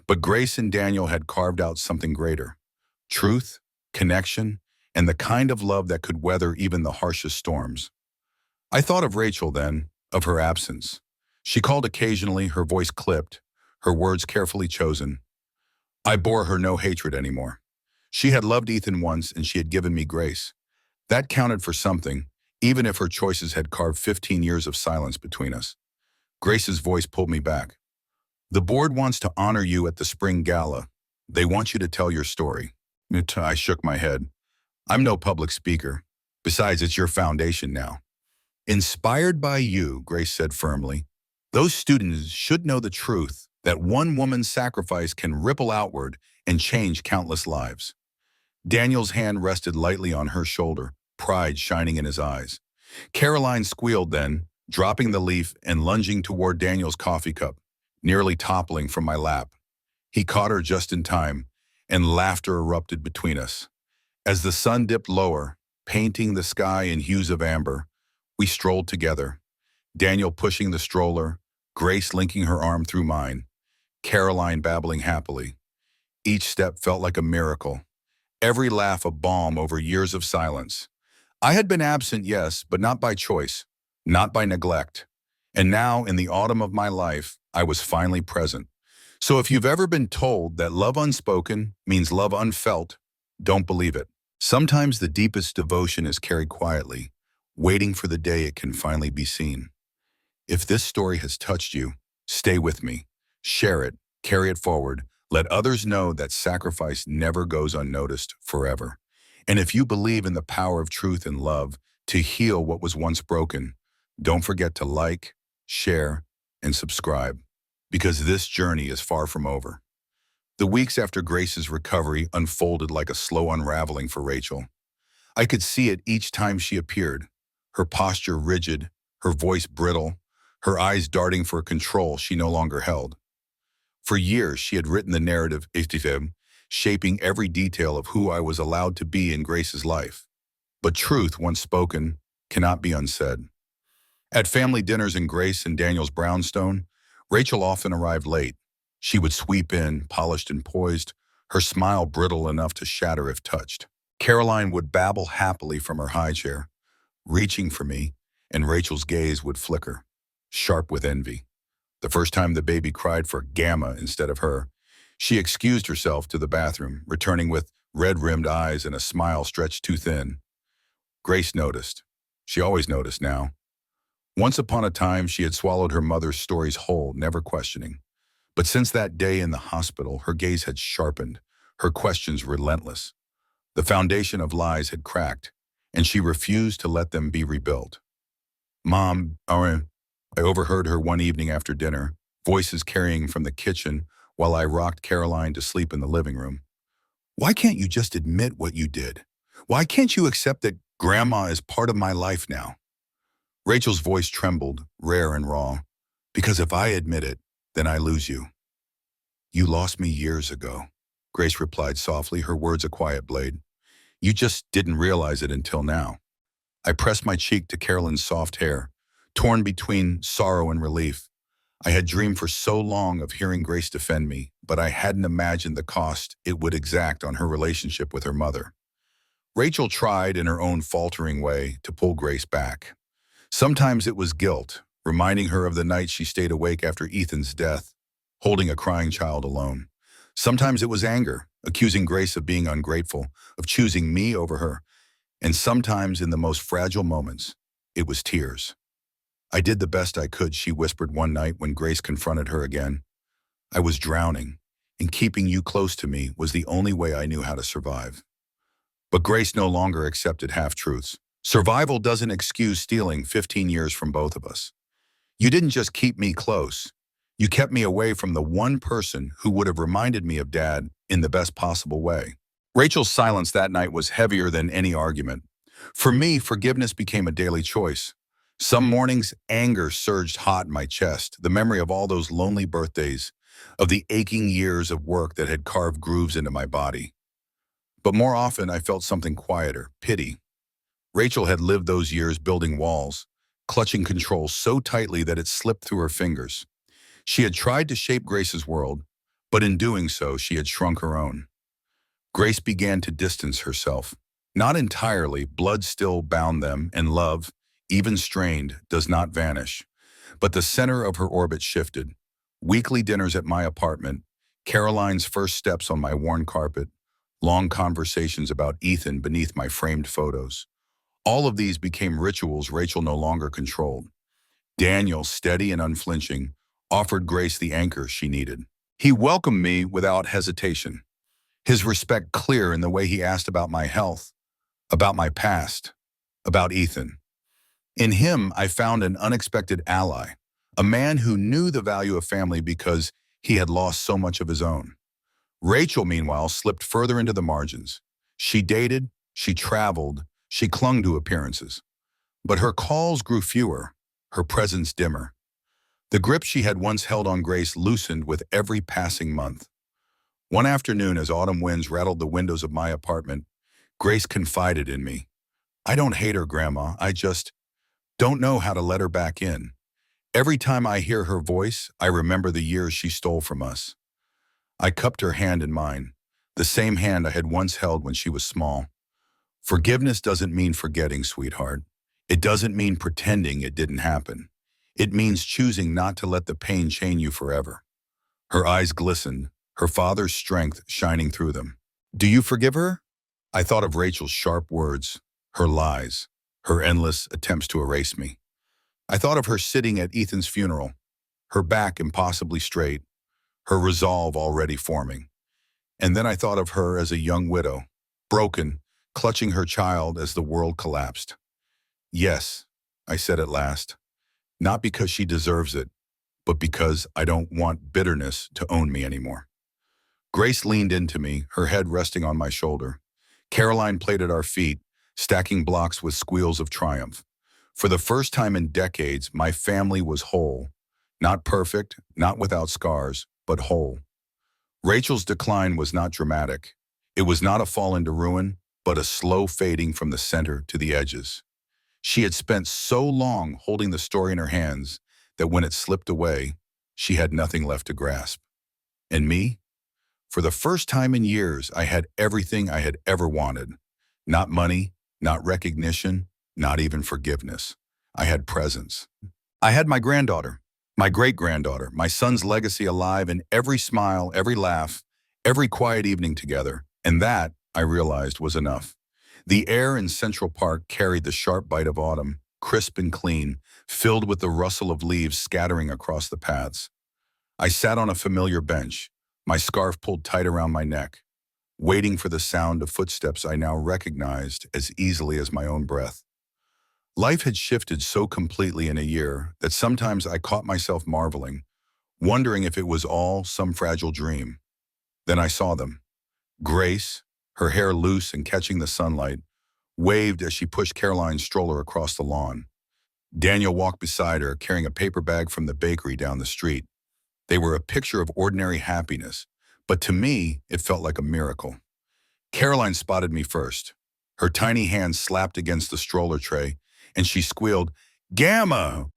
but Grace and Daniel had carved out something greater: truth, connection, and the kind of love that could weather even the harshest storms. I thought of Rachel then, of her absence. She called occasionally, her voice clipped, her words carefully chosen. I bore her no hatred anymore. She had loved Ethan once, and she had given me grace. That counted for something, even if her choices had carved 15 years of silence between us. Grace's voice pulled me back. The board wants to honor you at the spring gala. They want you to tell your story. I shook my head. I'm no public speaker. Besides, it's your foundation now. Inspired by you, Grace said firmly, those students should know the truth that one woman's sacrifice can ripple outward and change countless lives. Daniel's hand rested lightly on her shoulder, pride shining in his eyes. Caroline squealed then, dropping the leaf and lunging toward Daniel's coffee cup, nearly toppling from my lap. He caught her just in time, and laughter erupted between us. As the sun dipped lower, painting the sky in hues of amber, we strolled together, Daniel pushing the stroller, Grace linking her arm through mine, Caroline babbling happily. Each step felt like a miracle, every laugh a balm over years of silence. I had been absent, yes, but not by choice, not by neglect. And now, in the autumn of my life, I was finally present. So if you've ever been told that love unspoken means love unfelt, don't believe it. Sometimes the deepest devotion is carried quietly, waiting for the day it can finally be seen. If this story has touched you, stay with me. Share it, carry it forward. Let others know that sacrifice never goes unnoticed forever. And if you believe in the power of truth and love to heal what was once broken, don't forget to like, share, and subscribe, because this journey is far from over. The weeks after Grace's recovery unfolded like a slow unraveling for Rachel. I could see it each time she appeared, her posture rigid, her voice brittle, her eyes darting for control she no longer held. For years, she had written the narrative, shaping every detail of who I was allowed to be in Grace's life. But truth, once spoken, cannot be unsaid. At family dinners in Grace and Daniel's brownstone, Rachel often arrived late. She would sweep in, polished and poised, her smile brittle enough to shatter if touched. Caroline would babble happily from her high chair, reaching for me, and Rachel's gaze would flicker, sharp with envy. The first time the baby cried for Gamma instead of her, she excused herself to the bathroom, returning with red-rimmed eyes and a smile stretched too thin. Grace noticed. She always noticed now. Once upon a time, she had swallowed her mother's stories whole, never questioning. But since that day in the hospital, her gaze had sharpened, her questions relentless. The foundation of lies had cracked, and she refused to let them be rebuilt. Mom, I overheard her one evening after dinner, voices carrying from the kitchen while I rocked Caroline to sleep in the living room. Why can't you just admit what you did? Why can't you accept that Grandma is part of my life now? Rachel's voice trembled, rare and raw. Because if I admit it, then I lose you. You lost me years ago, Grace replied softly, her words a quiet blade. You just didn't realize it until now. I pressed my cheek to Carolyn's soft hair, torn between sorrow and relief. I had dreamed for so long of hearing Grace defend me, but I hadn't imagined the cost it would exact on her relationship with her mother. Rachel tried, in her own faltering way, to pull Grace back. Sometimes it was guilt, reminding her of the night she stayed awake after Ethan's death, holding a crying child alone. Sometimes it was anger, accusing Grace of being ungrateful, of choosing me over her. And sometimes, in the most fragile moments, it was tears. I did the best I could, she whispered one night when Grace confronted her again. I was drowning, and keeping you close to me was the only way I knew how to survive. But Grace no longer accepted half-truths. Survival doesn't excuse stealing 15 years from both of us. You didn't just keep me close. You kept me away from the one person who would have reminded me of Dad in the best possible way. Rachel's silence that night was heavier than any argument. For me, forgiveness became a daily choice. Some mornings, anger surged hot in my chest, the memory of all those lonely birthdays, of the aching years of work that had carved grooves into my body. But more often, I felt something quieter, pity. Rachel had lived those years building walls, clutching control so tightly that it slipped through her fingers. She had tried to shape Grace's world, but in doing so, she had shrunk her own. Grace began to distance herself. Not entirely, blood still bound them, and love, even strained, does not vanish. But the center of her orbit shifted. Weekly dinners at my apartment, Caroline's first steps on my worn carpet, long conversations about Ethan beneath my framed photos. All of these became rituals Rachel no longer controlled. Daniel, steady and unflinching, offered Grace the anchor she needed. He welcomed me without hesitation, his respect clear in the way he asked about my health, about my past, about Ethan. In him, I found an unexpected ally, a man who knew the value of family because he had lost so much of his own. Rachel, meanwhile, slipped further into the margins. She dated, she traveled, she clung to appearances. But her calls grew fewer, her presence dimmer. The grip she had once held on Grace loosened with every passing month. One afternoon, as autumn winds rattled the windows of my apartment, Grace confided in me. I don't hate her, Grandma. I just don't know how to let her back in. Every time I hear her voice, I remember the years she stole from us. I cupped her hand in mine, the same hand I had once held when she was small. Forgiveness doesn't mean forgetting, sweetheart. It doesn't mean pretending it didn't happen. It means choosing not to let the pain chain you forever. Her eyes glistened, her father's strength shining through them. Do you forgive her? I thought of Rachel's sharp words, her lies, her endless attempts to erase me. I thought of her sitting at Ethan's funeral, her back impossibly straight, her resolve already forming. And then I thought of her as a young widow, broken, clutching her child as the world collapsed. Yes, I said at last, not because she deserves it, but because I don't want bitterness to own me anymore. Grace leaned into me, her head resting on my shoulder. Caroline played at our feet, stacking blocks with squeals of triumph. For the first time in decades, my family was whole. Not perfect, not without scars, but whole. Rachel's decline was not dramatic. It was not a fall into ruin, but a slow fading from the center to the edges. She had spent so long holding the story in her hands that when it slipped away, she had nothing left to grasp. And me? For the first time in years, I had everything I had ever wanted. Not money, not recognition, not even forgiveness. I had presence. I had my granddaughter, my great-granddaughter, my son's legacy alive in every smile, every laugh, every quiet evening together. And that, I realized, was enough. The air in Central Park carried the sharp bite of autumn, crisp and clean, filled with the rustle of leaves scattering across the paths. I sat on a familiar bench, my scarf pulled tight around my neck, waiting for the sound of footsteps I now recognized as easily as my own breath. Life had shifted so completely in a year that sometimes I caught myself marveling, wondering if it was all some fragile dream. Then I saw them. Grace, her hair loose and catching the sunlight, waved as she pushed Caroline's stroller across the lawn. Daniel walked beside her, carrying a paper bag from the bakery down the street. They were a picture of ordinary happiness, but to me, it felt like a miracle. Caroline spotted me first. Her tiny hand slapped against the stroller tray, and she squealed, "Gamma!"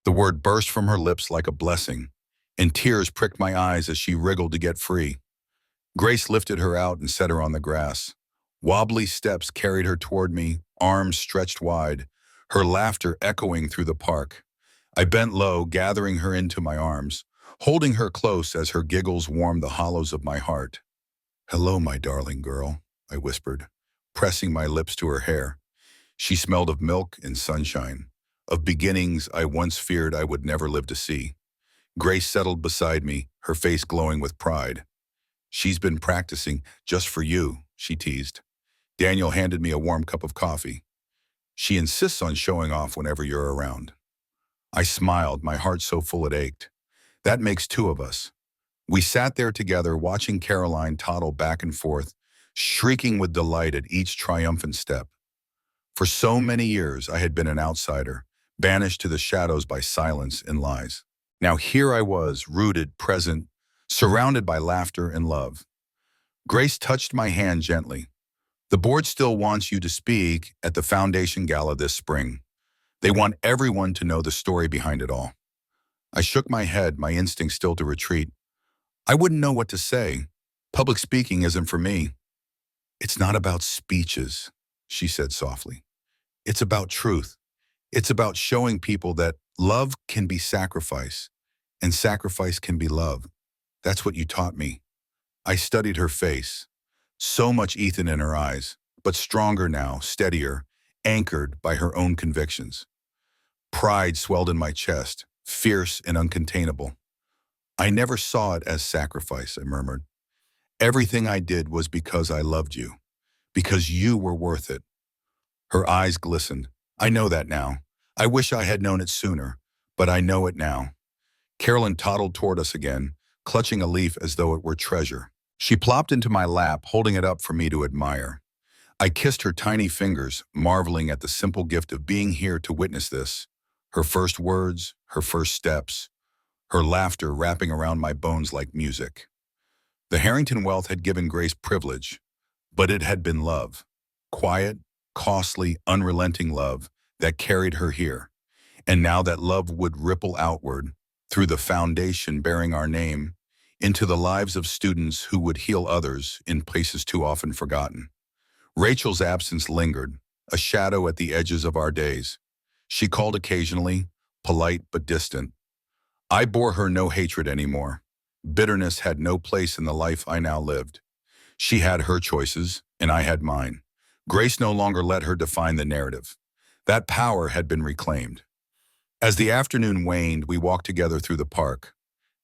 The word burst from her lips like a blessing, and tears pricked my eyes as she wriggled to get free. Grace lifted her out and set her on the grass. Wobbly steps carried her toward me, arms stretched wide, her laughter echoing through the park. I bent low, gathering her into my arms, holding her close as her giggles warmed the hollows of my heart. "Hello, my darling girl," I whispered, pressing my lips to her hair. She smelled of milk and sunshine, of beginnings I once feared I would never live to see. Grace settled beside me, her face glowing with pride. "She's been practicing just for you," she teased. Daniel handed me a warm cup of coffee. "She insists on showing off whenever you're around." I smiled, my heart so full it ached. That makes two of us. We sat there together watching Caroline toddle back and forth, shrieking with delight at each triumphant step. For so many years I had been an outsider, banished to the shadows by silence and lies. Now here I was, rooted, present, surrounded by laughter and love. Grace touched my hand gently. "The board still wants you to speak at the Foundation Gala this spring. They want everyone to know the story behind it all." I shook my head, my instinct still to retreat. I wouldn't know what to say. Public speaking isn't for me. "It's not about speeches," she said softly. "It's about truth. It's about showing people that love can be sacrifice, and sacrifice can be love. That's what you taught me." I studied her face. So much Ethan in her eyes, but stronger now, steadier, anchored by her own convictions. Pride swelled in my chest, fierce and uncontainable. "I never saw it as sacrifice," I murmured. "Everything I did was because I loved you, because you were worth it." Her eyes glistened. "I know that now. I wish I had known it sooner, but I know it now." Carolyn toddled toward us again, clutching a leaf as though it were treasure. She plopped into my lap, holding it up for me to admire. I kissed her tiny fingers, marveling at the simple gift of being here to witness this. Her first words, her first steps, her laughter wrapping around my bones like music. The Harrington wealth had given Grace privilege, but it had been love. Quiet, costly, unrelenting love that carried her here. And now that love would ripple outward, through the foundation bearing our name, into the lives of students who would heal others in places too often forgotten. Rachel's absence lingered, a shadow at the edges of our days. She called occasionally, polite but distant. I bore her no hatred anymore. Bitterness had no place in the life I now lived. She had her choices, and I had mine. Grace no longer let her define the narrative. That power had been reclaimed. As the afternoon waned, we walked together through the park.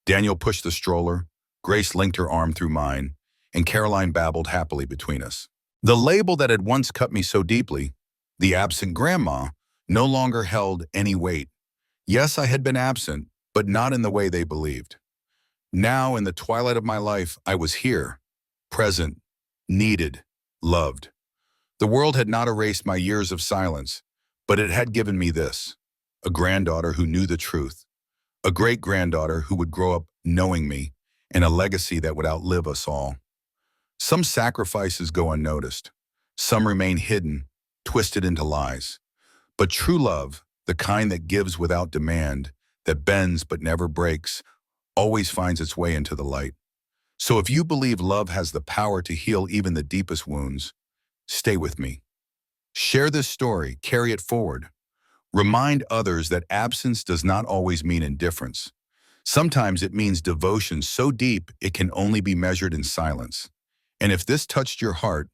Daniel pushed the stroller, Grace linked her arm through mine, and Caroline babbled happily between us. The label that had once cut me so deeply, the absent grandma, no longer held any weight. Yes, I had been absent, but not in the way they believed. Now, in the twilight of my life, I was here, present, needed, loved. The world had not erased my years of silence, but it had given me this: a granddaughter who knew the truth, a great-granddaughter who would grow up knowing me, and a legacy that would outlive us all. Some sacrifices go unnoticed. Some remain hidden, twisted into lies. But true love, the kind that gives without demand, that bends but never breaks, always finds its way into the light. So if you believe love has the power to heal even the deepest wounds, stay with me. Share this story, carry it forward. Remind others that absence does not always mean indifference. Sometimes it means devotion so deep it can only be measured in silence. And if this touched your heart,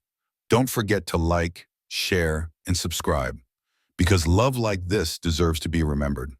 don't forget to like, share, and subscribe, because love like this deserves to be remembered.